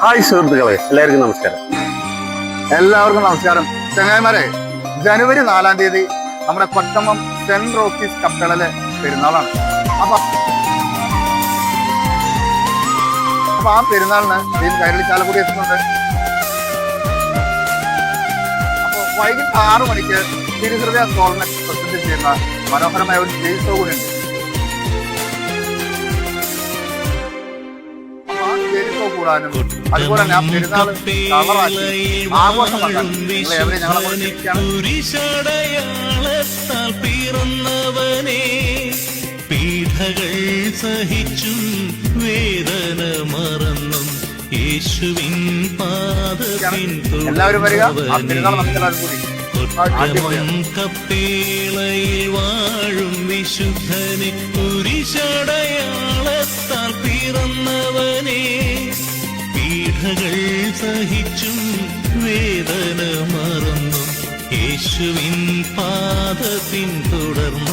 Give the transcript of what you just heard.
Hi സുഹൃത്തുക്കളെ, എല്ലാവർക്കും നമസ്കാരം. ചങ്ങായിമാരെ, ജനുവരി 4-ാം തീയതി നമ്മുടെ കൊട്ടമ്മം സെന്റ് റോക്കീസ് കപ്പേളയിലെ പെരുന്നാളാണ്. അപ്പൊ ആ പെരുന്നാളിന് കൈരളി ചാലക്കുടി എത്തുന്നുണ്ട്. അപ്പോൾ വൈകിട്ട് 6 മണിക്ക് തിരുഹൃദയ ഗോൾമെന്റ് പ്രസന്റ് ചെയ്യുന്ന മനോഹരമായ ഒരു സ്റ്റേജ് ഷോ കൂടി ഉണ്ട്. കൂടാനും അതുപോലെ തന്നെ ആ പെരുന്നാള് കളറാക്കി ആഘോഷമാക്കാൻ നിങ്ങൾ എവിടെ ഞങ്ങളെ പീഠകൾ സഹിച്ചും വേദന മറന്നും യേശുവിൻ പാദത്തിൻ എല്ലാവരും വരിക. ആ പെരുന്നാൾ നമുക്കെല്ലാവരും കൂടി കപ്പേളയിൽ വാഴും വിശുദ്ധനെ കുരിശടയാളത്താൽ പിറന്നവനെ പീഠകൾ സഹിച്ചും വേദന മറന്നും യേശുവിൻ പാദത്തിൻ തുടർന്നു